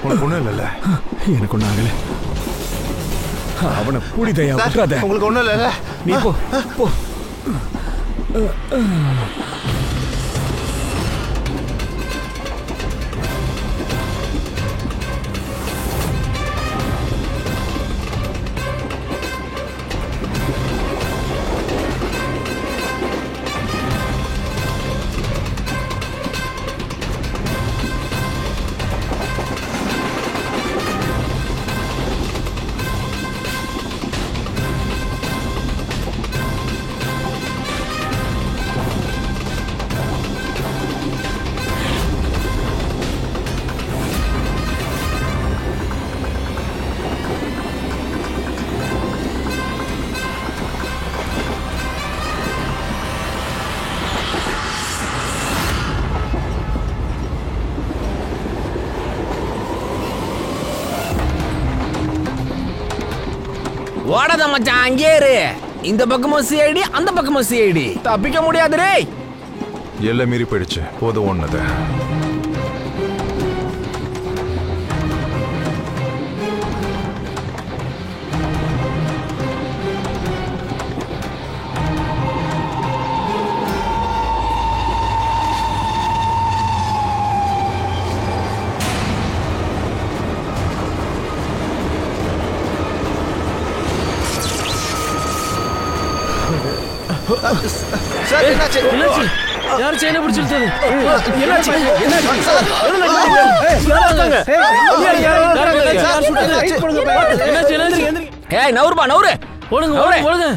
உனக்கு ஒண்ணும் இல்லைல்ல? எனக்கு ஒன்றும் ஆகலை. அவனை புடிதையா விட்டுறாத. உங்களுக்கு ஒண்ணும் இல்லைல்ல? நீ போ போ. ஓடாத மச்சான், அங்கே இரு. இந்த பக்கமும் சிஐடி, அந்த பக்கமும் சிஐடி. தப்பிக்க முடியாது ரே. எல்லாம் மீறி போயிடுச்சு. போதும் ஒன்னது. சார் என்னாச்சு? யார் செயினை பிடிச்சிருச்சது? என்னாச்சு? ஏய் நவுருபா, நவுரு. ஓடுங்க ஓடுங்க.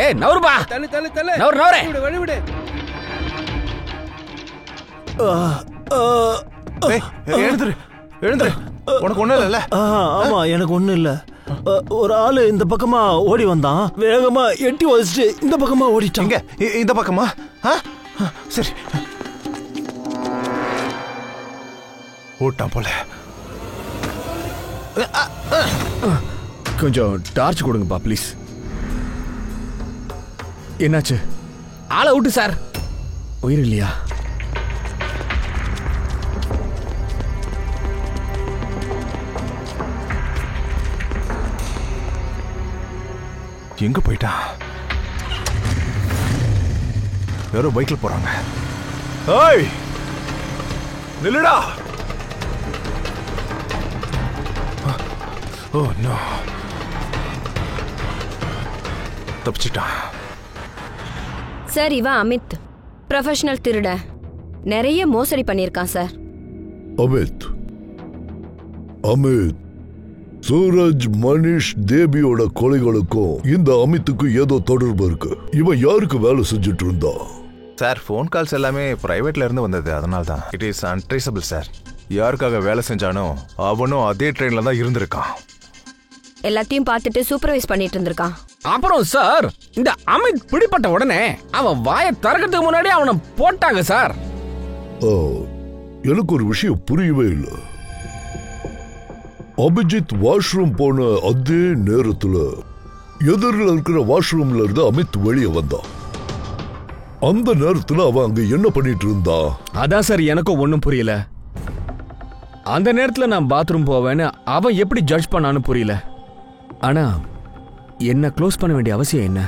ஏய் நவுருபா. தள்ளு தள்ளு தள்ளு. நவுரு நவுரு. வழி விடு. எழுந்துரு எழுந்துரு. உனக்கு ஒண்ணும் இல்லைல்ல? ஆமா, எனக்கு ஒண்ணும் இல்ல. ஒரு ஆளு இந்த பக்கமா ஓடி வந்தான். வேகமா எட்டி வச்சுட்டு இந்த பக்கமா ஓடிட்டாங்க. இந்த பக்கமா? சரி, ஓட்டான் போல. கொஞ்சம் டார்ச் கொடுங்கப்பா ப்ளீஸ். என்னாச்சு? ஆளை விட்டு சார். உயிர் இல்லையா? எங்க போயிட்டான்? யாரோ பைக்ல போறாங்க. ஏய் நில்லுடா. Oh no, தப்பிச்சிட்டான். சார், இவன் அமித், ப்ரொஃபஷனல் திருட. நிறைய மோசடி பண்ணியிருக்கான் சார். அமித் சூரஜ், மனிஷ், தேபியோட கொலைகளுக்கும் இந்த அமித்துக்கும் ஏதோ தொடர்பு இருக்கு. இவன் யாருக்கு வேலை செஞ்சுட்டு இருந்தா? சார், ஃபோன் கால்ஸ் எல்லாமே பிரைவேட்ல இருந்து வந்தது. அதனால தான் இட் இஸ் அன்ட்ரேசபிள் சார். யாருக்காக வேலை செஞ்சானோ அவனும் அதே ட்ரெயின்ல தான் இருந்திருக்கான். எல்லாத்தையும் பார்த்துட்டு சூப்பர்வைஸ் பண்ணிட்டு இருந்திருக்கான். அப்புறம் சார், இந்த அமித் பிடிப்பட்ட உடனே அவன் வாயை திறக்கிறதுக்கு முன்னாடி அவனை போட்டாங்க சார். எனக்கு ஒரு விஷயம் புரியவே இல்லை. அபிஜித் வாஷ்ரூம் போன அதே நேரத்துல எதிரில் இருக்கிற வாஷ்ரூம்ல இருந்து அமித் வெளியே வந்தான். அந்த நேரத்துல அவன் அங்க என்ன பண்ணிட்டு இருந்தா? அதான் சார் எனக்கும் ஒன்னும் புரியல. அந்த நேரத்துல நான் பாத்ரூம் போவேன்னு அவன் எப்படி ஜட்ஜ் பண்ணான்னு புரியல. ஆனா என்ன க்ளோஸ் பண்ண வேண்டிய அவசியம் என்ன?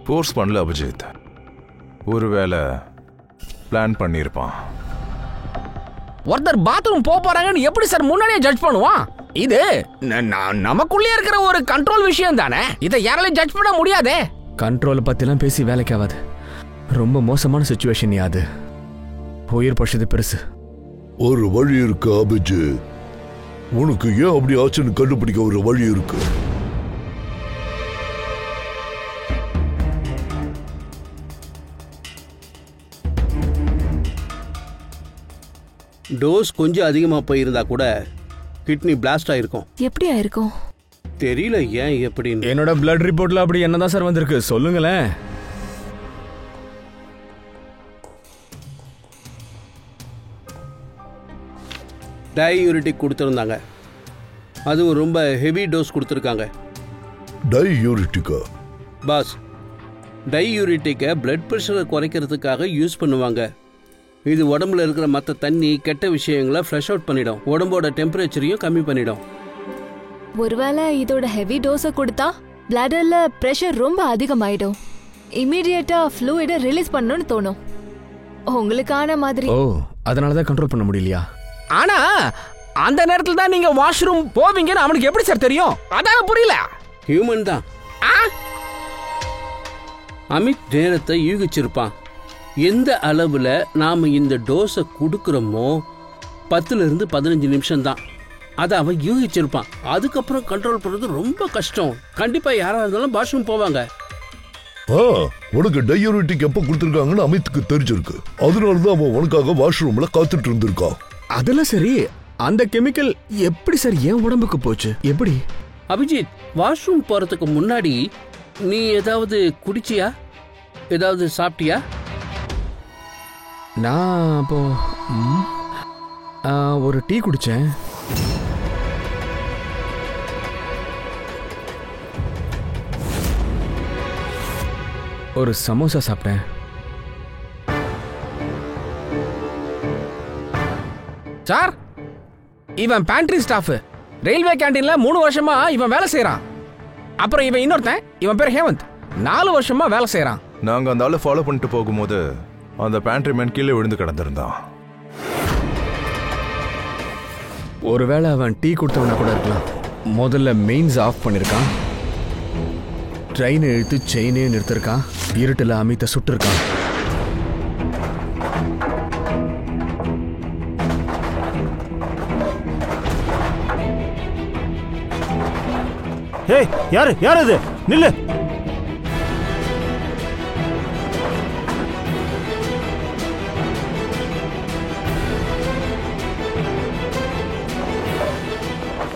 ஃபோர்ஸ் பண்ணல அபிஜித். ஒருவேளை பிளான் பண்ணியிருப்பான். ஒருத்தர் பாத்ரூம் போறாங்கன்னு எப்படி சார் முன்னாடியே ஜட்ஜ் பண்ணுவான்? இது நமக்குள்ளே இருக்கிற ஒரு கண்ட்ரோல் விஷயம் தானே. இதை யாராலையும் ஜட்ஜ் பண்ண முடியாதே. கண்ட்ரோலை பத்திலாம் பேசி வேலைக்கு ஆகாது. ரொம்ப மோசமான சிச்சுவேஷன் அது. உயிர் பட்சது பெருசு. ஒரு வழி இருக்கு அபிஜித். உனக்கு ஏன் அப்படி ஆச்சுன்னு கண்டுபிடிக்க ஒரு வழி இருக்கு. டோஸ் கொஞ்சம் அதிகமா போயிருந்தா கூட கிட்னி பிளாஸ்ட் ஆயிருக்கும். எப்படி ஆயிருக்கும் தெரியல. ஏன் எப்படின்னு என்னோட பிளட் ரிப்போர்ட்ல அப்படி என்னதான் சார் வந்திருக்கு சொல்லுங்களேன். டையூரிட்டிக் கொடுத்துருந்தாங்க. அதுவும் ரொம்ப ஹெவி டோஸ் கொடுத்துருக்காங்க. டையூரிட்டிக்கா? பாஸ், டையூரிட்டிக்கை பிளட் ப்ரெஷரை குறைக்கிறதுக்காக யூஸ் பண்ணுவாங்க. இது உடம்புல இருக்கிற மற்ற தண்ணி கெட்ட விஷயங்களை ஃப்ளஷ் அவுட் பண்ணிடும், உடம்போட டெம்பரேச்சரையும் கம்மி பண்ணிடும். ஒருவேளை இதோட ஹெவி டோஸை கொடுத்தா பிளடர்ல பிரஷர் ரொம்ப அதிகமாயிடும், இமீடியட்டா ஃப்ளூயிட ரிலீஸ் பண்ணணும்னு தோணும். உங்களுக்கான மாதிரி. ஓ, அதனாலதான் கண்ட்ரோல் பண்ண முடியலையா? ஆனா அந்த நேரத்துல தான் நீங்க வாஷ்ரூம் போவீங்கன்னு அவனுக்கு எப்படி சார் தெரியும்? அதான் புரியல. ஹியூமன் தான். அமித் நேரத்தை யூகிச்சிருப்பான். எந்த அளவுல நாம இந்த டோஸை கொடுக்கறோமோ 10-15 நிமிஷம் தான். அதை அவன் யூகிச்சிருப்பான். அதுக்கப்புறம் கண்ட்ரோல் பண்றது ரொம்ப கஷ்டம். கண்டிப்பா யாரா இருந்தாலும் வாஷ்ரூம் போவாங்க. உனக்கு டயயூரிட்டிக் எப்ப கொடுத்துருக்காங்கன்னு அமித்துக்கு தெரிஞ்சிருக்கு. அதனாலதான் அவன் உனக்காக வாஷ்ரூம்ல காத்துட்டு இருந்திருக்கான். அதெல்லாம் சரி, அந்த கெமிக்கல் எப்படி சார் என் உடம்புக்கு போச்சு? எப்படி? அபிஜித், வாஷ்ரூம் போறதுக்கு முன்னாடி நீ ஏதாவது குடிச்சியா, ஏதாவது சாப்பிட்டியா? நான் அப்போ ஒரு டீ குடிச்சேன். ஒரு சமோசா சாப்பிட்டேன். சார், இவன் பேண்ட்ரி ஸ்டாஃப். ரயில்வே கேண்டீன்ல 3 வருஷமா இவன் வேலை செய்யறான். அப்புறம் இவன் இன்னொருத்தன், இவன் பேர் ஹேமந்த், 4 வருஷமா வேலை செய்யறான். நாங்க அந்த ஆளை ஃபாலோ பண்ணிட்டு போகும்போது அந்த பேண்ட்ரி மேன் கீழே விழுந்து கிடந்திருந்தான். ஒருவேளை அவன் டீ கொடுத்தவனா கூட இருக்கலாம். முதல்ல மெயின்ஸ் ஆஃப் பண்ணிருக்கான், ட்ரெயின் இழுத்து செயினே நிறுத்திருக்கான், இருட்டுல அமித்தை சுட்டிருக்கான். ஏய், யாரு அது? நில்லு.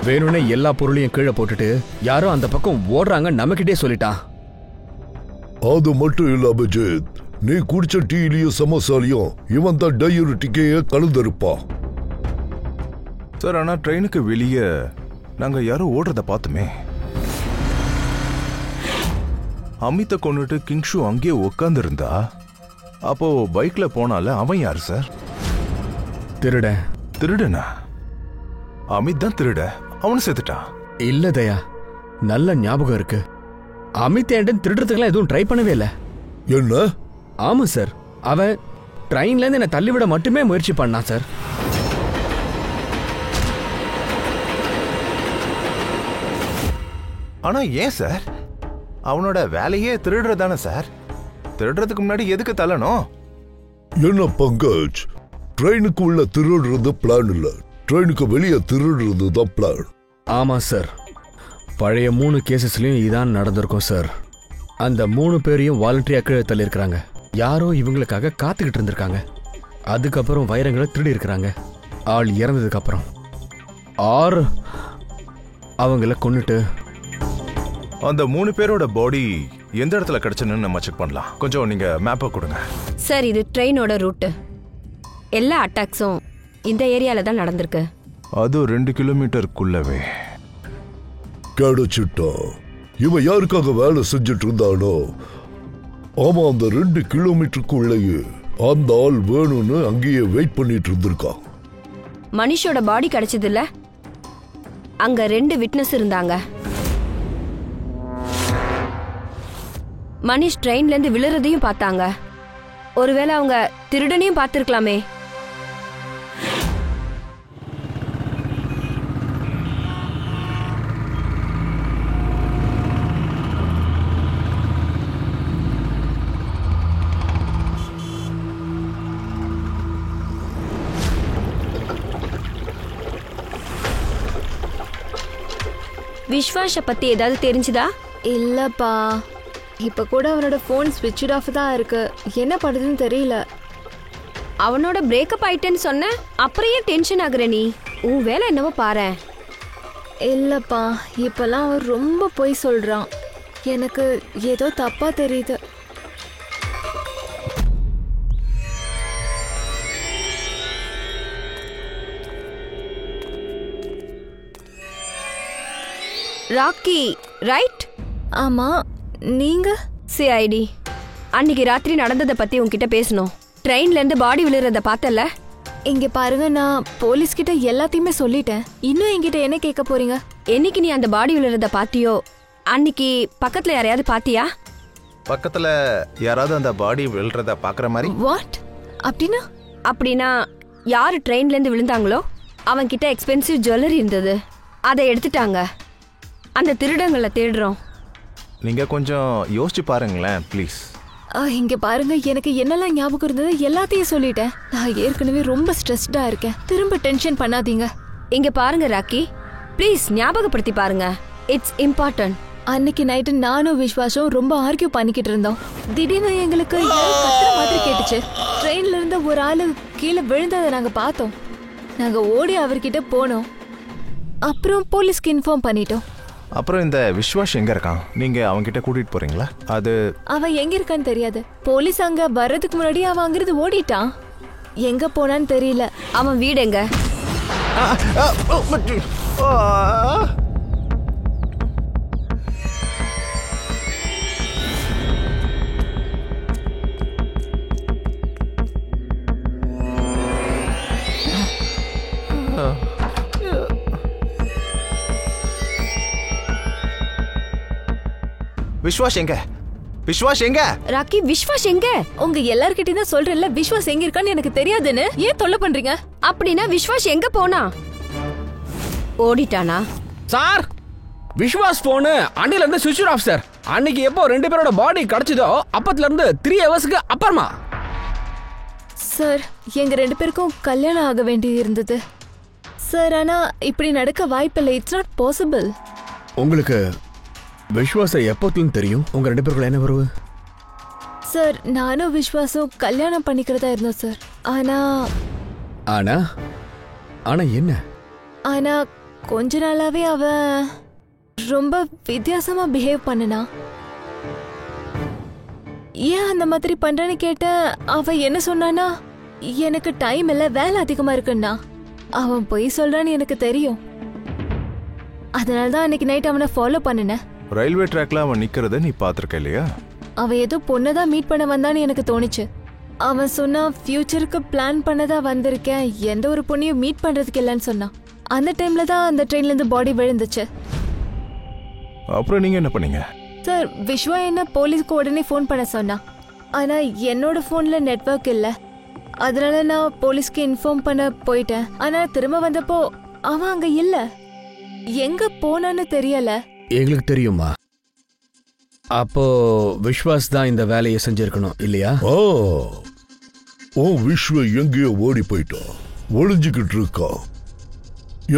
வேணும்னே எல்லா பொருளையும் கீழே போட்டுட்டு யாரோ அந்த பக்கம் ஓடுறாங்க நம்மகிட்டே சொல்லிட்டான். அது மட்டும் இல்ல அபிஜித், நீ குடிச்ச டீலையும் சமோசாலையும் இவன் தான் டயயூரிட்டிக்கையே கலந்துருப்பான். சார், ஆனா ட்ரெயினுக்கு வெளியே நாங்க யாரும் ஓடுறத பார்த்துமே. அமித்தை கொண்டுட்டு கிங்ஷு அங்கேயே உட்கார்ந்து இருந்தா, அப்போ பைக்ல போனால அவன் யாரு சார்? திருடனா? அமித் தான் திருட, அவனு செத்துட்டான். இல்ல தயா, நல்ல ஞாபகம் இருக்கு. அமித் ஏண்டன் திருடுறதுக்கெல்லாம் எதுவும் ட்ரை பண்ணவே இல்ல. என்ன? ஆமா சார், அவன் ட்ரெயின்ல இருந்து என்ன தள்ளிவிட மட்டுமே முயற்சி பண்ணான் சார். ஆனா ஏன் சார்? அவனோட வேலையே திருடுறதானே சார். திருடுறதுக்கு முன்னாடி எதுக்கு தள்ளணும்? என்ன பங்கஜ், ட்ரெயினுக்கு உள்ள திருடுறது பிளான் இல்ல, ட்ரெயினுக்கு வெளியே திருடுறது தான் பிளான். ஆமா சார், பழைய 3 கேசஸ்லயும் இதான் நடந்திருக்கும் சார். அந்த 3 பேரையும் வாலண்டரியா கீழே தள்ளியிருக்கிறாங்க. யாரோ இவங்களுக்காக காத்துக்கிட்டு இருந்திருக்காங்க. அதுக்கப்புறம் வைரங்களை திருடி இருக்கிறாங்க. ஆள் இறந்ததுக்கு அப்புறம் ஆறு அவங்கள கொன்னுட்டு. அந்த 3 பேரோட பாடி எந்த இடத்துல கிடைச்சுன்னு நம்ம செக் பண்ணலாம். கொஞ்சம் நீங்க மேப்பை கொடுங்க சார். இது ட்ரெயினோட ரூட். எல்லா அட்டாக்ஸும் இந்த ஏரியால தான் நடந்திருக்கு. அது 2 கிலோமீட்டருக்குள்ளவே கிடைச்சிட்டா. இவன் யாருக்காக வேலை செஞ்சுட்டு இருந்தானோ அவன் அந்த 2 கிலோமீட்டருக்குள்ளேயே அந்த ஆள் வேணும்னு அங்கேயே வெயிட் பண்ணிட்டு இருந்திருக்கான். மனிஷோட பாடி கிடைச்சது இல்ல, அங்க 2 விட்னஸ் இருந்தாங்க. மனிஷ் ட்ரெயின்ல இருந்து விழுறதையும் பார்த்தாங்க. ஒருவேளை அவங்க திருடனையும் பார்த்திருக்கலாமே. விஸ்வாஷ பத்தி ஏதாவது தெரிஞ்சுதா? இல்லப்பா, இப்ப கூட அவனோட போன் ஸ்விட்ச் ஆஃப் தான் இருக்கு. என்ன பண்ணுதுன்னு தெரியல. அவனோட பிரேக்கப் ஆயிட்டேன்னு சொன்ன, அப்புறம் ஏன் டென்ஷன் ஆகுற நீ? உன் வேலை என்னவோ பாரு. இல்லப்பா, இப்பெல்லாம் அவன் ரொம்ப பொய் சொல்றான். எனக்கு ஏதோ தப்பா தெரியுது. ராக்கி ரைட்? ஆமா, நீங்க? சிஐடி. அன்னைக்கு ராத்திரி நடந்ததை பத்தி உன்கிட்ட பேசணும். ட்ரெயின்ல இருந்து பாடி விழுறத பார்த்தல? இங்க பாருங்க, நான் போலீஸ் கிட்ட எல்லாத்தையுமே சொல்லிட்டேன். இன்னும் என்கிட்ட என்ன கேட்க போறீங்க? என்னைக்கு நீ அந்த பாடி விழுறத பாத்தியோ அன்னைக்கு பக்கத்துல யாரையாவது பாத்தியா? பக்கத்துல யாராவது அந்த பாடி விழுறத பாக்குற மாதிரி? வாட்? அப்படின்னா யாரு ட்ரெயின்ல இருந்து விழுந்தாங்களோ அவங்க கிட்ட எக்ஸ்பென்சிவ் ஜுவல்லரி இருந்தது, அதை எடுத்துட்டாங்க. அந்த திருடங்களை தேடுறோம். நீங்க கொஞ்சம் யோசிச்சு பாருங்களேன் ப்ளீஸ். இங்க பாருங்க, எனக்கு என்னெல்லாம் ஞாபகம் இருந்தது எல்லாத்தையும் சொல்லிட்டேன். நான் ஏற்கனவே ரொம்ப ஸ்ட்ரெஸ்டா இருக்கேன். திரும்ப டென்ஷன் பண்ணாதீங்க. இங்க பாருங்க ராக்கி, ப்ளீஸ் ஞாபகப்படுத்தி பாருங்க. It's important. அன்னைக்கு நைட்டு நானும் விஸ்வாசும் ரொம்ப ஆர்கியூ பண்ணிக்கிட்டு இருந்தோம். திடீர்னு எங்களுக்கு கத்துற மாதிரி கேட்டுச்சு. ட்ரெயின்ல இருந்த ஒரு ஆளு கீழே விழுந்ததை நாங்க பார்த்தோம். நாங்க ஓடி அவர்கிட்ட போனோம். அப்புறம் போலீஸ்க்கு இன்ஃபார்ம் பண்ணிட்டோம். அப்புறம் இந்த விஸ்வாஸ் எங்க இருக்கான்? நீங்க அவங்க கிட்ட கூட்டிட்டு போறீங்களா? அது அவன் எங்க இருக்கான்னு தெரியாது. போலீஸ் அங்க வர்றதுக்கு முன்னாடி அவன் அங்கிருந்து ஓடிட்டான். எங்க போனான்னு தெரியல. அவன் வீடு எங்க? விஸ்வாஸ் எங்க? விஸ்வாஸ் எங்க? ராக்கி, விஸ்வாஸ் எங்க? உங்க எல்லார்கிட்டயும் தான் சொல்றேன்ல, விஸ்வாஸ் எங்க இருக்கான்னு எனக்கு தெரியாதுன்னு. ஏன் தொல்லை பண்றீங்க? அப்படின்னா விஸ்வாஸ் எங்க போனா? ஓடிட்டானா? சார், விஸ்வாஸ் போனு அன்னில இருந்து சுவிட்ச் ஆஃப் சார். அன்னைக்கு எப்போ 2 பேரோட பாடி கிடைச்சதோ அப்பத்துல இருந்து 3 ஹவர்ஸ்க்கு அப்புறமா. சார், எங்க 2 பேருக்கும் கல்யாணம் ஆக வேண்டியது இருந்தது சார். ஆனா இப்படி நடக்க வாய்ப்பில்லை. It's not possible. உங்களுக்கு விஸ்வாச எப்போத்துலன்னு தெரியும்? உங்க 2 பேருக்குள்ள என்ன உறவு? சார், நானும் விஸ்வாசும் கல்யாணம் பண்ணிக்கிறதா இருந்தோம் சார். ஆனா ஆனா ஆனா என்ன? ஆனா கொஞ்ச நாளாவே அவன் ரொம்ப வித்தியாசமா பிஹேவ் பண்ணனா. ஏன் அந்த மாதிரி பண்றேன்னு கேட்ட அவன் என்ன சொன்னானா, எனக்கு டைம் இல்ல, வேலை அதிகமா இருக்குன்னா. அவன் பொய் சொல்றான்னு எனக்கு தெரியும். அதனாலதான் அன்னைக்கு நைட் அவனை ஃபாலோ பண்ணினேன். ரயில்வே ட்ராக்ல அவன் நிக்கிறத நீ பாத்திருக்க இல்லையா? அவன் ஏதோ பொண்ணதான் மீட் பண்ண வந்தான்னு எனக்கு தோணுச்சு. அவன் சொன்னா ஃபியூச்சருக்கு பிளான் பண்ணதா வந்திருக்கேன், எந்த ஒரு பொண்ணையும் மீட் பண்றதுக்கு இல்லைன்னு சொன்னான். அந்த டைம்ல தான் அந்த ட்ரெயின்ல இருந்து பாடி விழுந்துச்சு. அப்புறம் நீங்க என்ன பண்ணீங்க? சார், விஸ்வா என்ன போலீஸ்க்கு உடனே ஃபோன் பண்ண சொன்னான். ஆனா என்னோட போன்ல நெட்வொர்க் இல்ல. அதனால நான் போலீஸ்க்கு இன்ஃபார்ம் பண்ண போயிட்டேன். ஆனா திரும்ப வந்தப்போ அவன் அங்க இல்ல. எங்க போனான்னு தெரியல. எங்களுக்கு தெரியுமா? அப்போ விஸ்வாஸ் தான் இந்த வேலையை செஞ்சிருக்கணும் இல்லையா? ஓ, விஸ்வ எங்கேயோ ஓடி போயிட்டான், ஒளிஞ்சுக்கிட்டு இருக்கா.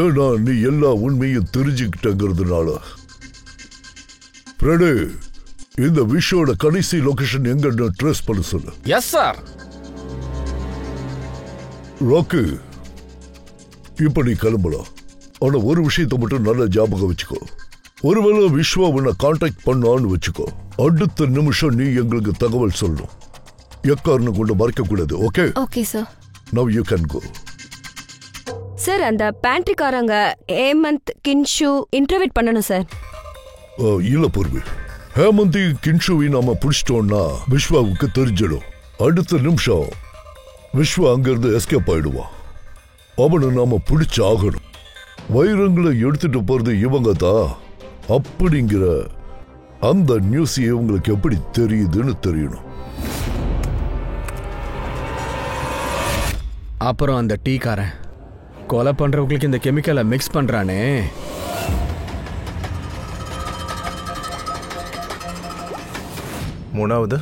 ஏன்னா நீ எல்லா உண்மையும் தெரிஞ்சுக்கிட்டங்கிறதுனால. ஃப்ரெடு, இந்த விஷ்வோட கடைசி லொகேஷன் எங்கன்னு ட்ரேஸ் பண்ண சொல்லு. Yes sir. ராக்கு, இப்ப நீ கிளம்பலாம். ஆனா ஒரு விஷயத்தை மட்டும் நல்ல ஞாபகம் வச்சுக்கோ. ஒருவேளை விஸ்வா உன்னை கான்டாக்ட் பண்ணான்னு வச்சுக்கோ, அடுத்த நிமிஷம் நீ எங்களுக்கு தகவல் சொல்லணும். எக்காரணம் கொண்டு மறைக்க கூடாது. Okay? Okay sir. Now you can go. Sir, அந்த பேண்ட்ரிக்காரங்க ஹேமந்த் கின்ஷு இன்டர்வியூட் பண்ணணும் சார். இல்ல பூர்வி, ஹேமந்தி கின்ஷுவை நாம பிடிச்சிட்டோம்னா விஸ்வாவுக்கு தெரிஞ்சிடும். அடுத்த நிமிஷம் விஸ்வா அங்கிருந்து எஸ்கேப் ஆயிடுவான். அவனை நாம பிடிச்சு ஆகணும். வைரங்களை எடுத்துட்டு போறது இவங்க தான் அப்படிங்கிற அந்த நியூஸ் இவங்களுக்கு எப்படி தெரியுதுன்னு தெரியணும். அப்புறம் அந்த டீக்காரன் கொலை பண்றவங்களுக்கு இந்த கெமிக்கலை மிக்ஸ் பண்றானே. மூணாவது,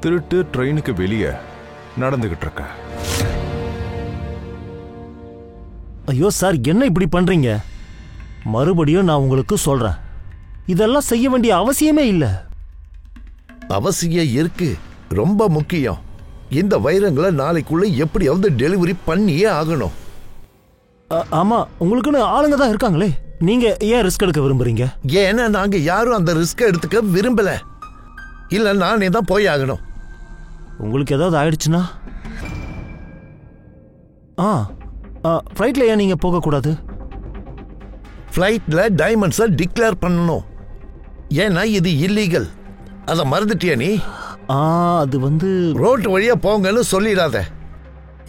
திருட்டு ட்ரெயினுக்கு வெளியே நடந்துகிட்டு இருக்க. ஐயோ சார், என்ன இப்படி பண்றீங்க? மறுபடியும் நான் உங்களுக்கு சொல்றேன், இதெல்லாம் செய்ய வேண்டிய அவசியமே இல்லை. அவசியம் இருக்கு, ரொம்ப முக்கியம். இந்த வைரங்களை நாளைக்குள்ள எப்படியாவது டெலிவரி பண்ணியே ஆகணும். ஆமா, உங்களுக்குன்னு ஆளுங்க தான் இருக்காங்களே. நீங்க ஏன் ரிஸ்க் எடுக்க விரும்புறீங்க? ஏன்னா நாங்க யாரும் அந்த ரிஸ்க் எடுத்துக்க விரும்பல. இல்ல நானே தான் போய் ஆகணும். உங்களுக்கு ஏதாவது ஆயிடுச்சுன்னா? ஃப்ளைட்ல ஏன் நீங்க போக கூடாது? ஃப்ளைட்ல டைமண்ட்ஸை டிக்ளேர் பண்ணணும். ஏன்னா இது இல்லீகல். அதை மறந்துட்டியா நீ? அது வந்து ரோட்டு வழியா போங்கன்னு சொல்லிடாத.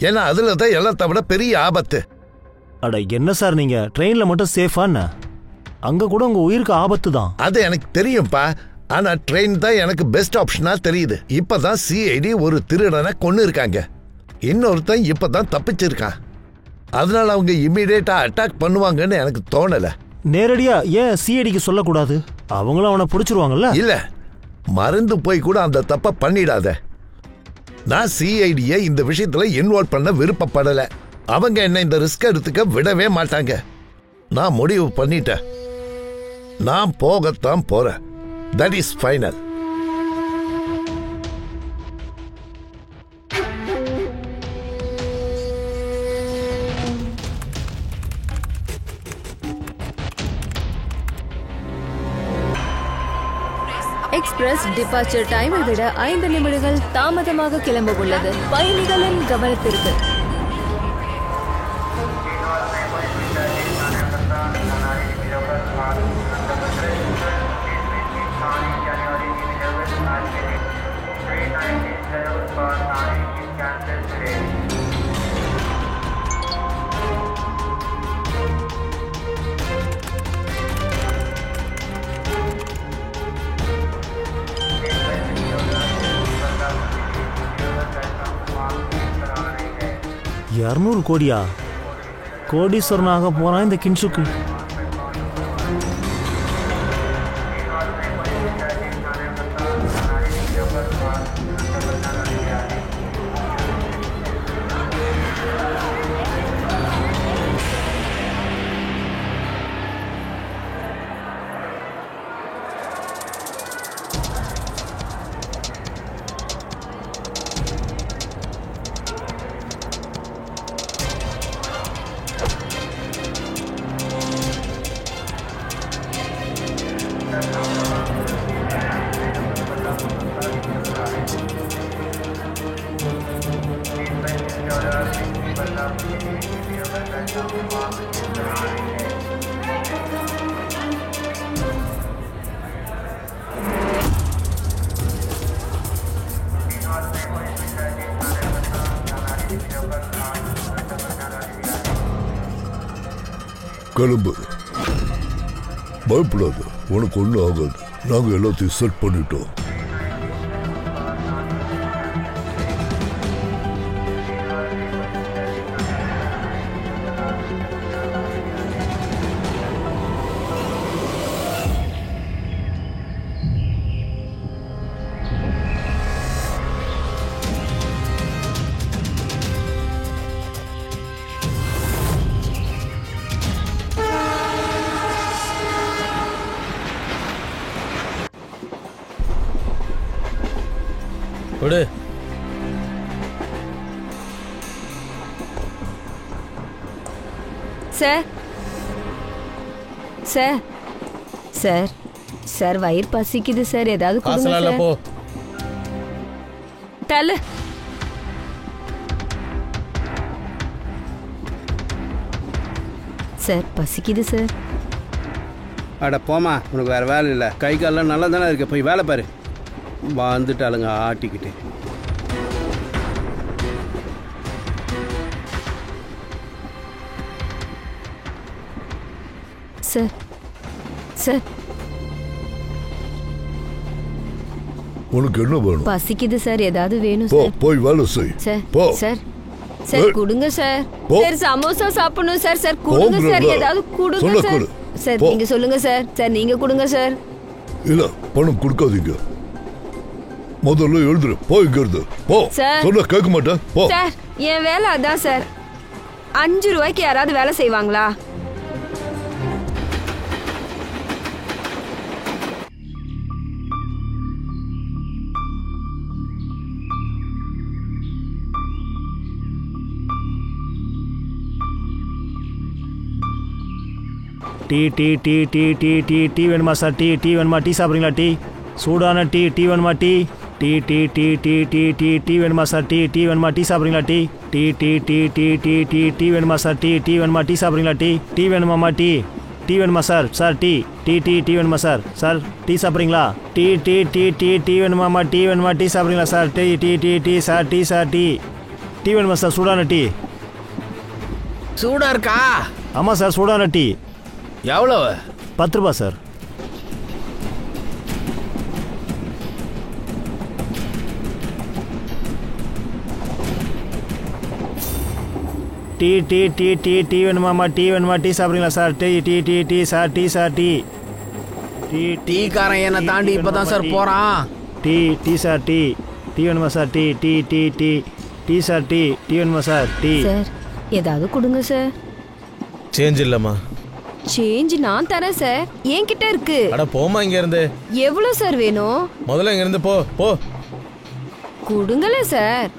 ஏன்னா அதுல தான் எல்லாத்த விட பெரிய ஆபத்து. அட என்ன சார் நீங்க ட்ரெயின்ல மட்டும் சேஃபான்னு? அங்க கூட உங்க உயிருக்கு ஆபத்து தான். அது எனக்கு தெரியும்பா. ஆனா ட்ரெயின் தான் எனக்கு பெஸ்ட் ஆப்ஷனா தெரியுது. இப்பதான் சிஐடி ஒரு திருடனை கொன்னு இருக்காங்க. இன்னொருத்தன் இப்பதான் தப்பிச்சிருக்கான். அதனால அவங்க இம்மிடியேட்டா அட்டாக் பண்ணுவாங்கன்னு எனக்கு தோணல. நேரடியா ஏன் சிஐடிக்கு சொல்லக்கூடாது? அவங்களும் அவனை பிடிச்சிருவாங்கல்ல. இல்ல, மறந்து போய் கூட அந்த தப்ப பண்ணிடாத. நான் சிஐடியை இந்த விஷயத்துல இன்வால்வ் பண்ண விருப்பப்படல. அவங்க என்ன இந்த ரிஸ்க் எடுத்துக்க விடவே மாட்டாங்க. நான் முடிவு பண்ணிட்டேன். நான் போகத்தான் போறேன். That is final. Express departure டைமை விட 5 நிமிடங்கள் தாமதமாக கிளம்ப உள்ளது. பயணிகளின் கவனத்திற்கு. $200 கோடியா? கோடீஸ்வரனாக போறான் இந்த கின்சுக்கு. கிளம்பு, பயப்படாத, உனக்கு ஒன்றும் ஆகாது. நாங்கள் எல்லாத்தையும் செட் பண்ணிட்டோம். விடு. சார் சார் சார் சார் வயிறு பசிக்குது சார். ஏதாவது கொடுங்க சார். போ. தல சார் பசிக்குது சார். அட போமா, உனக்கு வேற வேலை இல்லை. கை காலெல்லாம் நல்லா தானே இருக்கு. போய் வேலை பாரு. வந்துட்டாளுங்க ஆட்டிக்கிட்டு. சார் சார் உனக்கு என்ன வேணும்? பசிக்குது சார். ஏதாவது வேணும் போ, சார். போய் வேலை செய். சார் போ. சார் சார் கொடுங்க சார். சார் சமோசா சாப்பிடணும் சார். சார் கொடுங்க சார். ஏதாவது கொடுங்க சார். சார் நீங்க சொல்லுங்க சார். சார் நீங்க கொடுங்க சார். இல்ல, பணம் கொடுக்காதீங்க. முதல்ல எழுதுரு. போய் இங்கிருந்து போ. சொன்னா கேட்க மாட்டேன். போ. சார் என் வேலை அதான் சார். 5 ரூபாய்க்கு யாராவது வேலை செய்வாங்களா? Tea tea tea tea tea tea tea வேணுமா சார்? டீ டீ வேணுமா? டீ சாப்பிட்றீங்களா? டீ சூடான டீ. டீ வேணுமா? Tea tea tea tea tea tea tea tea வேணுமா சார்? டீ டீ வேணுமா? டீ சாப்பிட்றீங்களா? Tea tea tea tea tea tea tea tea வேணுமா sir? Tea tea வேணுமா? டீ சாப்பிட்றீங்களா? டீ டீ வேணுமாம்மா? டீ டீ வேணுமா sir? Sir tea tea tea tea வேணுமா sir? Sir tea சாப்பிட்றீங்களா? Tea tea tea tea tea வேணுமாம்மா? Tea வேணுமா? Tea சாப்பிட்றீங்களா sir? Tea tea tea tea sir tea sir tea tea வேணுமா sir? சூடான tea. சூடா இருக்கா? ஆமாம் சார், சூடான டீ. எவ்வளவு? 10 ரூபா sir. Tea tea tea tea tea வேணுமாம்மா? டீ வேணுமா? டீ சாப்பிட்றீங்களா sir? Tea tea tea tea sir tea sir tea tea டீக்காரன் என்னை தாண்டி இப்பதான் சார் போறான். Tea tea sir tea tea வேணுமா sir? Tea tea tea tea tea sir tea tea வேணுமா சார்? டீ சார் ஏதாவது கொடுங்க சார். சேஞ்ச் இல்லம்மா. சேஞ்ச் நான் தரேன் சார், என்கிட்ட இருக்கு. அட போமா இங்க இருந்து. எவ்வளவு சார் வேணும்? முதல்ல இங்க இருந்து போ போ. கொடுங்களே சார்.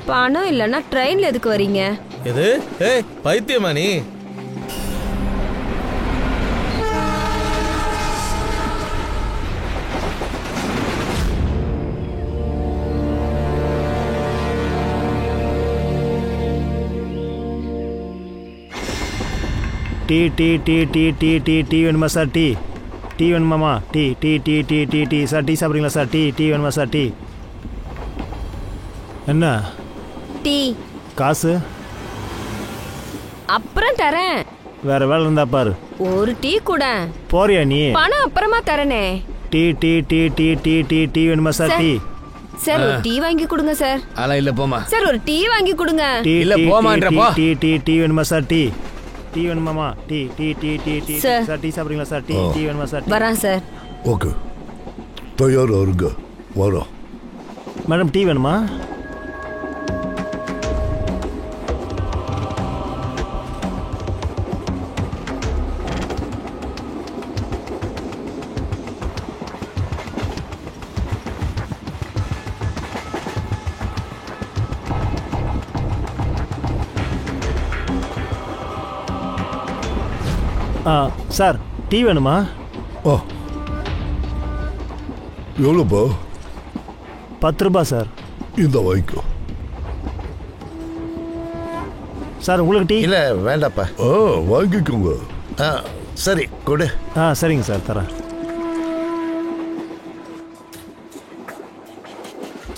பணம் இல்லைன்னா ட்ரெயின்ல எதுக்கு வரீங்க? எது? ஏய் பைத்தியமா நீ? Tea tea tea tea tea tea tea வேணுமா சார்? டீ டீ வேணுமாம்மா? Tea tea tea tea tea tea sir tea சாப்பிட்றீங்களா சார்? டீ டீ வேணுமா சார்? டீ என்ன டீ காசு? அப்புறம் தரேன். வேற வேலை இருந்தா பாரு. ஒரு டீ கூட. போறியா நீ? பணம் அப்புறமா தரனே. Tea tea tea tea tea tea tea வேணுமா சார்? டீ சார் ஒரு டீ வாங்கி கொடுங்க சார். அதெல்லாம் இல்ல, போமா. சார் ஒரு டீ வாங்கி கொடுங்க. இல்ல போமான்றப்போ. டீ டீ டீ வேணுமா சார்? டீ டீ வேணுமாமா? Tea tea tea tea tea sir tea சாப்பிட்றீங்களா சார்? டீ டீ வேணுமா சார்? வரேன் சார். ஓகே, தயாரா இருங்க, வரோம். மேடம் டீ வேணுமா? சார் டீ வேணுமா? எவ்வளோப்பா? 10 ரூபா சார். இந்த வாங்கிக்கோ. சார் உங்களுக்கு டீ? இல்லை வேண்டாப்பா. வாங்கிக்கோங்க. சரி கொடு. சரிங்க சார், தரேன்.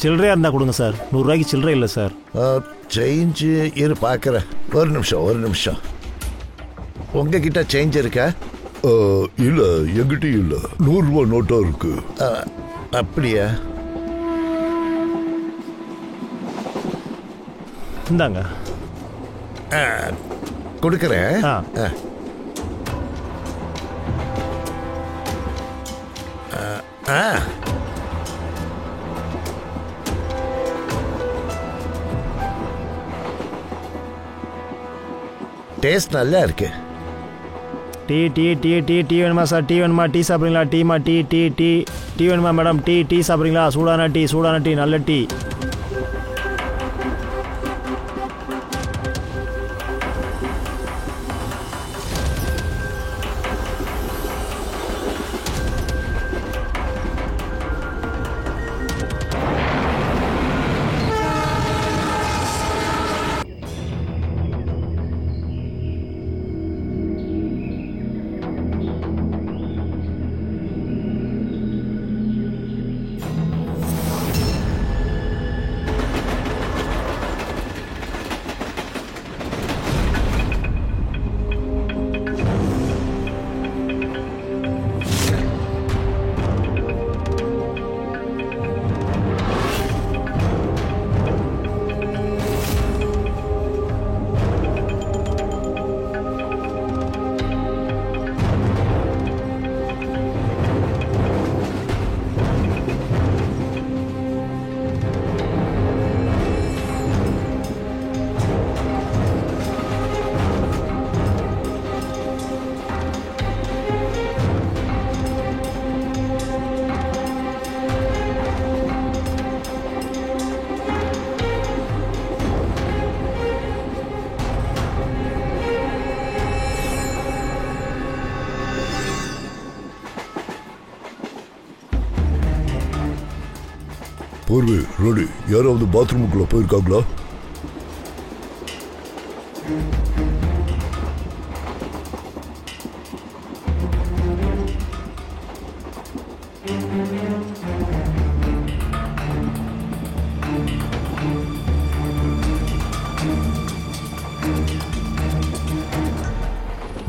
சில்லறையாக இருந்தால் கொடுங்க சார். 100 ரூபாய்க்கு சில்லறை இல்லை சார். சேஞ்சு இரு பார்க்குறேன். ஒரு நிமிஷம். உங்ககிட்ட சேஞ்ச் இருக்கா? இல்ல, எங்கிட்டயும் இல்ல. 100 ரூபா நோட்டா இருக்கு. அப்படியா? இந்தாங்க கொடுக்குறேன். டேஸ்ட் நல்லா இருக்கு. Tea tea tea tea tea வேணுமா சார்? டீ வேணுமா? டீ சாப்பிட்றீங்களா? டீமா? டீ டீ டீ டீ வேணுமா மேடம்? டீ டீ சாப்பிட்றீங்களா? சூடான டீ நல்ல டீ. Four way ready. யாராவது பாத்ரூமுக்குள்ள போயிருக்காங்களா?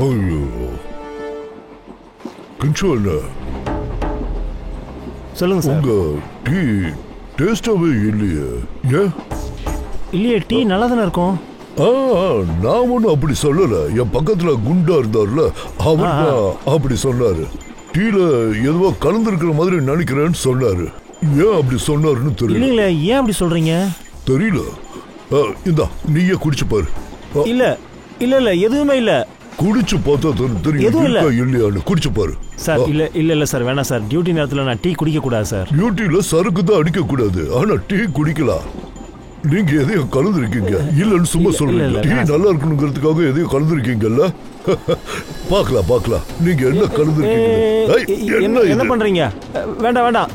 ஐயோ கிஞ்சு என்ன சொல்லுங்க சார். உங்க டீ டேஸ்டாவே இல்லையே. ஏன்? இல்லையே, டீ நல்லா தானே இருக்கும். நான் ஒன்னும் அப்படி சொல்லல. என் பக்கத்துல குண்டா இருந்தார்ல அவர் அப்படி சொன்னாரு. டீல எதுவோ கலந்துருக்கிற மாதிரி நினைக்கிறேன்னு சொன்னாரு. ஏன் அப்படி சொன்னாருன்னு தெரியல. இல்லைங்களே, ஏன் அப்படி சொல்றீங்க? தெரியல. இந்தா நீயே குடிச்சு பாரு. இல்ல இல்ல இல்ல எதுவுமே இல்ல. குடிச்சு பார்த்தா தெரியும் இல்லையான்னு. குடிச்சு பாரு சார். இல்ல இல்ல இல்ல சார், வேணாம் சார். டியூட்டி நேரத்துல நான் டீ குடிக்க கூடாது சார். டியூட்டில சரக்கு தான் அடிக்க கூடாது, ஆனா டீ குடிக்கலாம். நீங்க எதையும் கலந்துருக்கீங்க இல்லன்னு சும்மா சொல்றீங்க. டீ நல்லா இருக்கணுங்கிறதுக்காக எதையும் கலந்துருக்கீங்கல்ல. பாக்கலாம் பாக்கலாம் நீங்க என்ன கலந்துருக்கீங்க. என்ன பண்றீங்க? வேண்டாம் வேண்டாம்,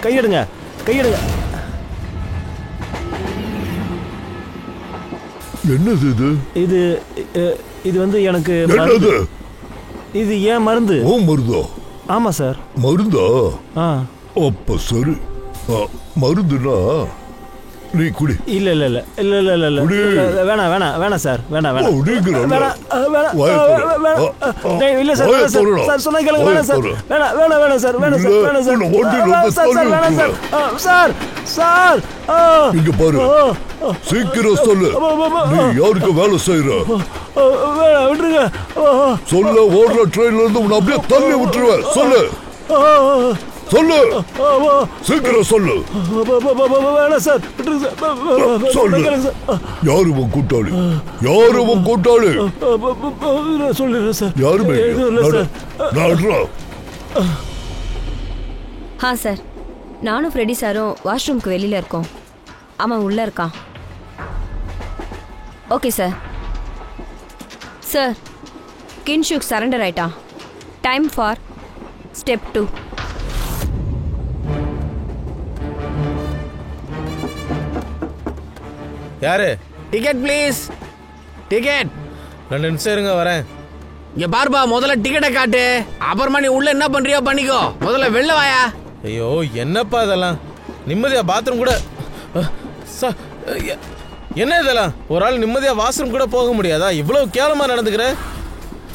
கையெடுங்க கையெடுங்க. என்னது இது? இது இது வந்து எனக்கு என்னது? இது ஏன் மருந்து? ஓ மருந்தா? ஆமா சார். மருந்தா? அப்ப சரி. மருந்துனா நீ குடி. இல்ல இல்ல இல்ல இல்ல இல்ல இல்ல இல்ல வேணாம் வேணாம் வேணாம் சார். வேணாம் வேணாம் இல்ல சார். சார் சொன்னா கேளுங்க. வேணாம் சார். வேணாம் வேணாம் வேணாம் சார். வேணாம் சார். வேணாம் சார். சார் வேணாம் சார். சார் சார் இங்க பாரு, சீக்கிரம் சொல்லு. நீ யாருக்கு வேலை செய்யற? விட்டுருங்க. சொல்ல ஓடுற ட்ரெயின்ல இருந்து உன்னை அப்படியே தள்ளி விட்டுருவேன். சொல்லு சொல்லு, சீக்கிரம் சொல்லு. வேணாம் சார். சொல்லு. யாரு உன் கூட்டாளி? யாரு உன் கூட்டாளி? சொல்லிடுறேன் சார். யாருமே சார், நானும் ஃப்ரெடி சாரும் வாஷ்ரூம்க்கு வெளியில இருக்கோம். அவன் உள்ள இருக்கான். Okay sir. சார், கின்ஷுக் சரண்டர் ஆயிட்டான். Time for step 2. யாரு? Ticket please. டிக்கெட். 2 நிமிஷம் இருங்க, வரேன். இங்க பார்பா, முதல்ல டிக்கெட்டை காட்டு. அப்புறமா நீ உள்ள என்ன பண்றியோ பண்ணிக்கோ. முதல்ல வெளில வாயா. ஐயோ என்னப்பா இதெல்லாம்? நிம்மதியா பாத்ரூம் கூட என்ன இதெல்லாம்? ஒரு ஆள் நிம்மதியா வாஷ்ரூம் கூட போக முடியாதா? இவ்வளவு கேவலமா நடந்துக்கிற.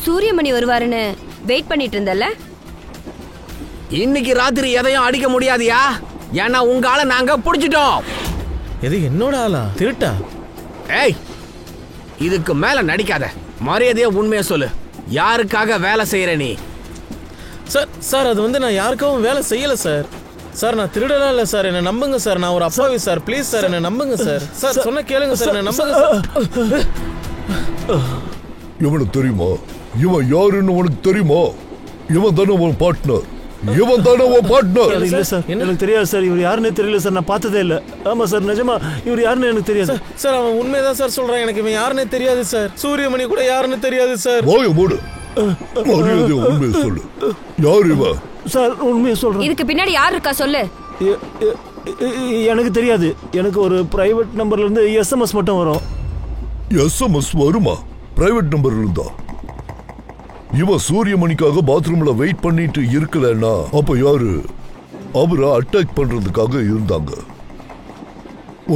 சூரியமணி வருவாருன்னு வெயிட் பண்ணிட்டு இருந்தல. இன்னைக்கு ராத்திரி எதையும் அடிக்க முடியாதியா? ஏன்னா உங்க ஆளை நாங்க புடிச்சிட்டோம். எது என்னோட ஆளா? திருட்டா? ஏய், இதுக்கு மேல நடிக்காத. மரியாதையா உண்மையா சொல்லு. யாருக்காக வேலை செய்யற நீ? சார் சார் அது வந்து நான் யாருக்காகவும் வேலை செய்யல சார். சார் நான் திருடலாம் இல்ல சார், என்ன நம்புங்க சார். நான் ஒரு அப்பாவி சார். ப்ளீஸ் சார், என்ன நம்புங்க சார். சார் சொன்ன கேளுங்க சார், என்ன நம்புங்க சார். இவனுக்கு தெரியுமா? இவன் யாருன்னு உனக்கு தெரியுமா? இவன் தானே உன் பார்ட்னர். இவன் தானே உன் பார்ட்னர். இல்ல சார், எனக்கு தெரியாது சார். இவர் யாருன்னே தெரியல சார். நான் பார்த்ததே இல்ல. ஆமா சார், நிஜமா இவர் யாருன்னு எனக்கு தெரியாது சார். அவன் உண்மைதான் சார் சொல்றான். எனக்கு இவன் யாருன்னே தெரியாது சார். சூரியமணி கூட யாருன்னு தெரியாது சார். வாய மூடு. மரியாதை உண்மையை சொல்லு. யார் இவன்? சார் உண்மையை சொல்றேன். இதுக்கு பின்னாடி யார் இருக்கா சொல்லு. எனக்கு தெரியாது. எனக்கு ஒரு பிரைவேட் நம்பர்ல இருந்து எஸ்எம்எஸ் மட்டும் வரும். எஸ்எம்எஸ் வருமா? பிரைவேட் நம்பர்ல இருந்தா? இவன் சூரியமணிக்காக பாத்ரூம்ல வெயிட் பண்ணிட்டு இருக்கலன்னா அப்ப யாரு? அவரை அட்டாக் பண்றதுக்காக இருந்தாங்க.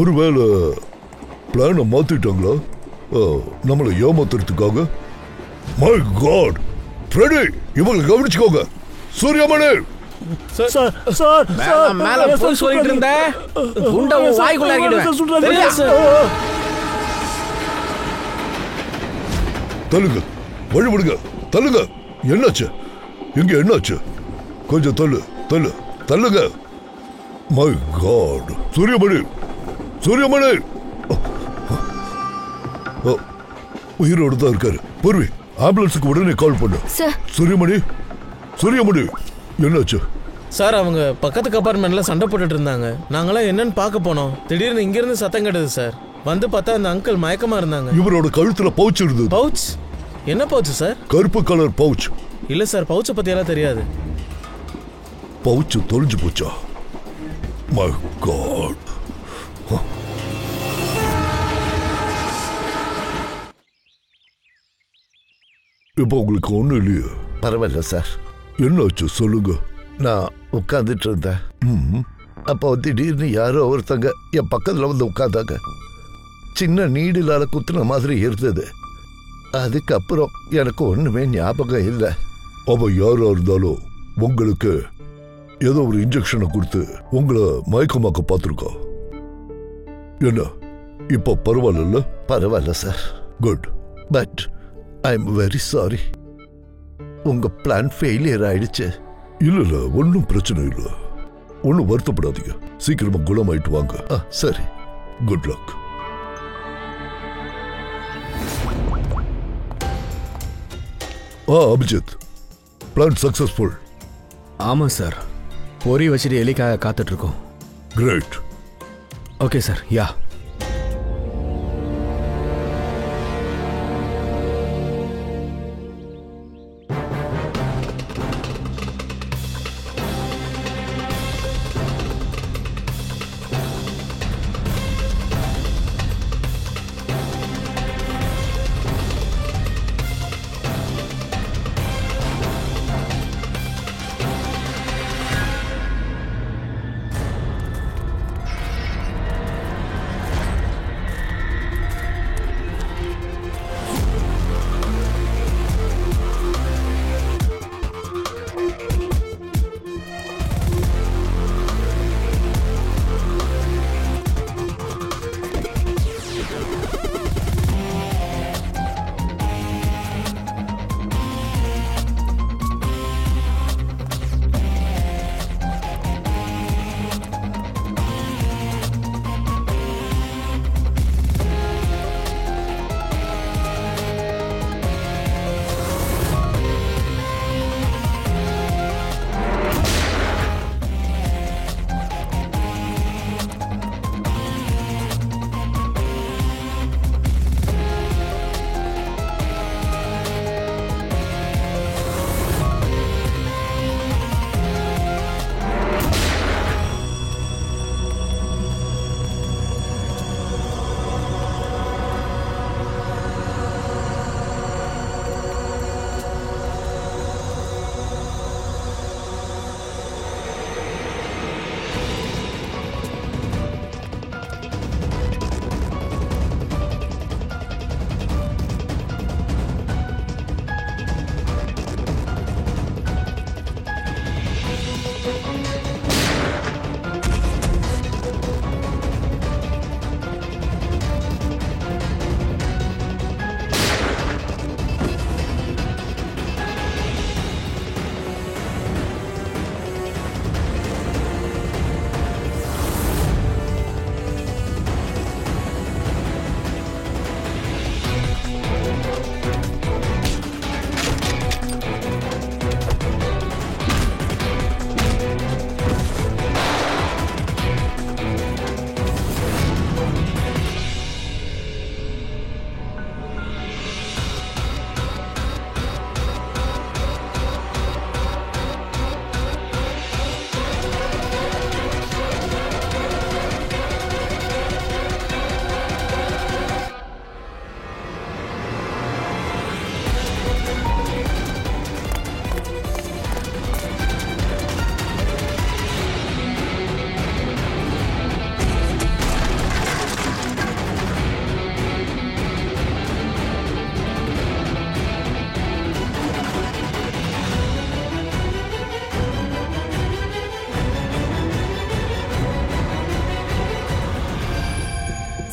ஒருவேளை பிளான மாத்திட்டாங்களா நம்மளை ஏமாத்துறதுக்காக? மை காட், ஃப்ரெடி, இவங்களை கவனிச்சுக்கோங்க. சூரியமணி சார் சார் மேல போய் சொல்லிட்டு இருந்த குண்டை வாய்க்குள்ள இறக்கிடுவேன். தள்ளுங்க, வழி விடுங்க, தள்ளுங்க. என்னாச்சு? எங்க என்னாச்சு? கொஞ்சம் தள்ளு தள்ளு தள்ளுங்க. மை காட், சூரியமணி சூரியமணி உயிரோடு தான் இருக்காரு. பூர்வி, ஆம்புலன்ஸுக்கு உடனே கால் பண்ணு. சூரியமணி சூரியமணி என்னாச்சு? சார் அவங்க பக்கத்து கம்பார்ட்மெண்ட்ல சண்டை போட்டுட்டு இருந்தாங்க. நாங்களாம் என்னன்னு பார்க்க போனோம். திடீர்னு இங்க இருந்து சத்தம் கேட்டது சார். வந்து பார்த்தா அந்த அங்கிள் மயக்கமா இருந்தாங்க. இவரோட கழுத்துல பவுச் இருந்தது. பவுச்? என்ன பவுச் சார்? கருப்பு கலர் பவுச். இல்ல சார், பவுச்சை பத்தி எல்லாம் தெரியாது. பவுச் தொலைஞ்சு போச்சா? My God. இப்போ உங்களுக்கு ஒண்ணும் இல்லையே? பரவாயில்ல சார். என்னாச்சு சொல்லுங்க. நான் உட்காந்துட்டு இருந்தேன். அப்போ திடீர்னு யாரோ ஒருத்தங்க என் பக்கத்தில் வந்து உட்காந்தாங்க. சின்ன நீடிலால குத்துன மாதிரி இருந்தது. அதுக்கப்புறம் எனக்கு ஒண்ணுமே ஞாபகம் இல்லை. அவ யாரா இருந்தாலும் உங்களுக்கு ஏதோ ஒரு இன்ஜெக்ஷனை கொடுத்து உங்களை மயக்கமாக்க பார்த்துருக்கா. என்ன இப்ப பரவாயில்ல? பரவாயில்ல sir. Good. But I am very sorry. உங்க பிளான் ஃபெயிலியர் ஆயிடுச்சு. இல்ல ஒன்னும் பிரச்சனை இல்ல. ஒன்னும் வருத்தப்படாதீங்க. சீக்கிரமா குணமாயிட்டு வாங்க. சரி. Good luck. Abhijit, plan successful. ஆமா சார், பொறி வச்சுட்டு எலிக்காக காத்துட்டு இருக்கோம். Great. Okay sir. Yeah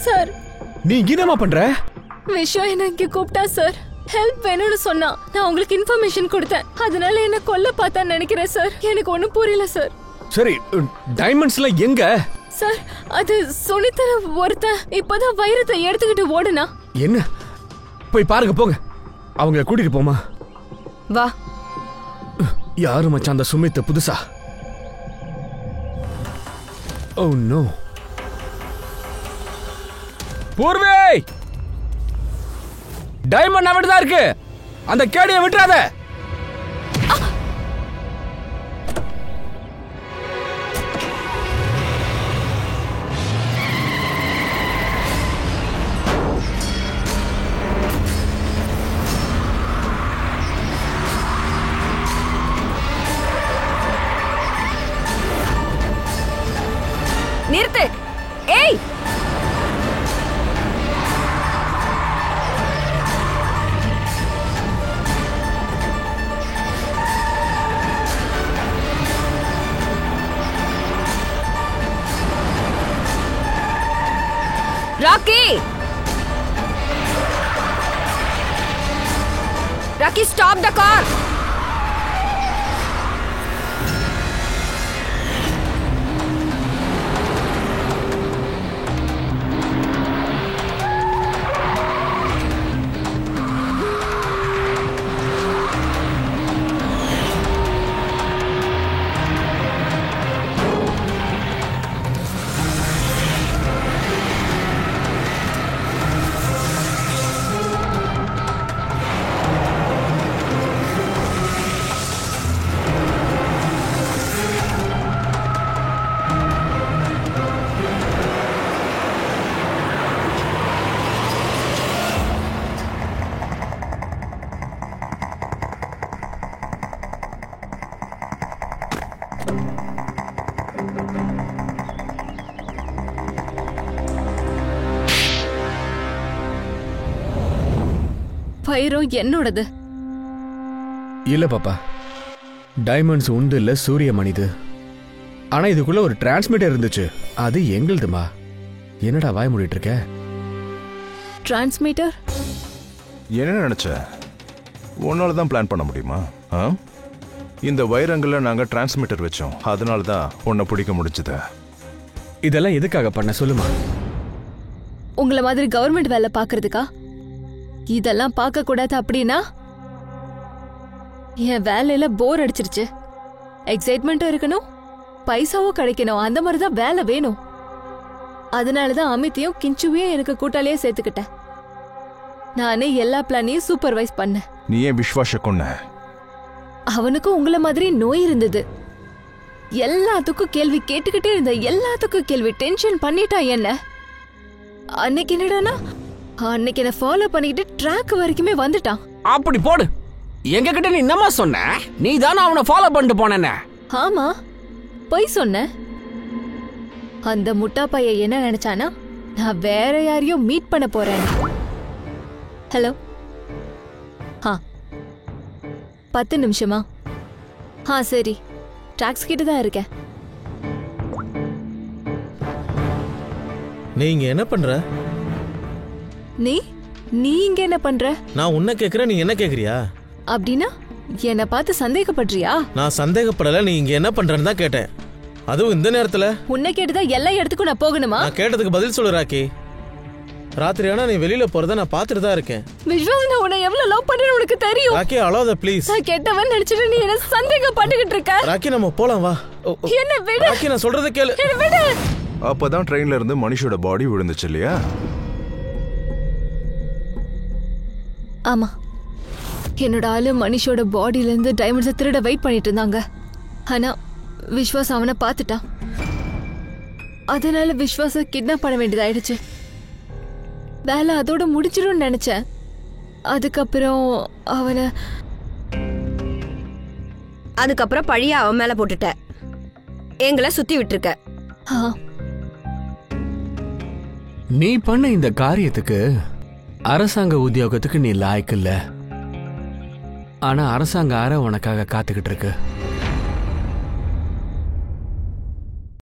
sir, நீ என்னமா பண்ற? விஷயம் என்ன இங்க கூப்பிட்டா சார். ஹெல்ப் வேணும்னு சொன்னா நான் உங்களுக்கு இன்ஃபர்மேஷன் கொடுத்தேன். அதனால என்ன கொல்ல பார்த்தா நினைக்கிறேன் சார். எனக்கு ஒண்ணும் புரியல சார். சரி, டைமண்ட்ஸ்ல எங்க? சார், அது சுனிதர ஒருத்தன் இப்பதான் வைரத்தை எடுத்துக்கிட்டு ஓடுனா. என்ன? போய் பாருங்க, போங்க. அவங்கள கூட்டிட்டு போமா. வா. யாரு மச்சான் அந்த சுமித் புதுசா? Oh no. பூர்வி, டைமண்ட் அவன்தான் இருக்கு. அந்த கேடியை விட்டுறாத. நிறுத்து. ஏய், rakhi! Rakhi, stop the car! வைரம் என்னோடது. இல்ல பாப்பா, டைமண்ட்ஸ் உண்டு இல்ல சூரியமணிது. ஆனா இதுக்குள்ள ஒரு டிரான்ஸ்மிட்டர் இருந்துச்சு, அது எங்களுதுமா. என்னடா வாய் மூடிட்டு இருக்க? டிரான்ஸ்மிட்டர்? என்ன நினைச்ச? உன்னால தான் பிளான் பண்ண முடியுமா? இந்த வைரங்கள்ல நாங்க டிரான்ஸ்மிட்டர் வச்சோம், அதனால தான் உன்னை பிடிக்க முடிஞ்சது. இதெல்லாம் எதுக்காக பண்ண சொல்லுமா? உங்களை மாதிரி கவர்மெண்ட் வேலை பாக்குறதுக்கா? இதெல்லாம் பார்க்க கூடாது அப்படின்னா என் வேலையில போர் அடிச்சிருச்சு. எக்ஸைட்மெண்ட்டும் இருக்கணும், பைசாவும் கிடைக்கணும். அந்த மாதிரிதான் வேலை வேணும். அதனாலதான் அமித்தையும் கிஞ்சுவையும் எனக்கு கூட்டாளியே சேர்த்துக்கிட்டேன். நானே எல்லா பிளானையும் சூப்பர்வைஸ் பண்ணேன். நீ ஏன் விஸ்வாச கொன்ன? அவனுக்கும் உங்களை மாதிரி நோய் இருந்தது. எல்லாத்துக்கும் கேள்வி கேட்டுக்கிட்டே இருந்த, எல்லாத்துக்கும் கேள்வி. டென்ஷன் பண்ணிட்டா என்ன. அன்னைக்கு என்னடானா, அன்னைக்கு என்ன ஃபாலோ பண்ணிக்கிட்டு ட்ராக் வரைக்குமே வந்துட்டான். அப்படி போடு. எங்க கிட்ட நீ என்னமா சொன்ன? நீ தானே அவனை ஃபாலோ பண்ணிட்டு போன. ஆமா, போய் சொன்ன. அந்த முட்டா பையன் என்ன நினைச்சானா, நான் வேற யாரையும் மீட் பண்ண போறேன். ஹலோ, 10 நிமிஷமா? சரி, டாக்ஸ் கிட்ட தான் இருக்கேன். நீங்க என்ன பண்ற? நீ இங்க என்ன பண்ற? நான் உன்னை கேக்குறேன், நீ என்ன கேக்குறியா? அப்படின்னா என்ன பார்த்து சந்தேகப்படுறியா? நான் சந்தேகப்படல, நீ இங்க என்ன பண்றன்னு தான் கேட்டேன். அதுவும் இந்த நேரத்துல. உன்னை கேட்டுதான் எல்லா இடத்துக்கும் நான் போகணுமா? நான் கேட்டதுக்கு பதில் சொல்லு ராக்கி. ராத்திரி ஆனா நீ வெளியில போறத நான் பாத்துட்டு தான் இருக்கேன். விஸ்வாஸ், நான் உன்னை எவ்வளவு லவ் பண்றேன்னு உனக்கு தெரியும். ராக்கி, அழாத ப்ளீஸ். நான் கெட்டவன் நினைச்சிட்டு நீ என்ன சந்தேகப்பட்டுக்கிட்டு இருக்க. ராக்கி, நம்ம போலாம் வா. என்ன விடு. ராக்கி, நான் சொல்றத கேளு. என்ன விடு. அப்பதான் ட்ரெயின்ல இருந்து மனுஷோட பாடி விழுந்துச்சு இல்லையா? ஆமா, என்னோட ஆளு மனுஷோட பாடியில இருந்து டைமண்ட்ஸை திருட வெயிட் பண்ணிட்டு இருந்தாங்க. ஆனா விஸ்வாஸ் அவனை பார்த்துட்டான். அதனால விஸ்வாச கிட்னாப் பண்ண வேண்டியதாயிடுச்சு. வேலை அதோட முடிச்சிடும் நினைச்சேன். அதுக்கப்புறம் பழிய அவன் மேல போட்டுட்ட, எங்களை சுத்தி விட்டுருக்க. நீ பண்ண இந்த காரியத்துக்கு அரசாங்க உத்தியோகத்துக்கு நீ லாய்க்கு இல்ல. ஆனா அரசாங்க அறை உனக்காக காத்துக்கிட்டு இருக்கு.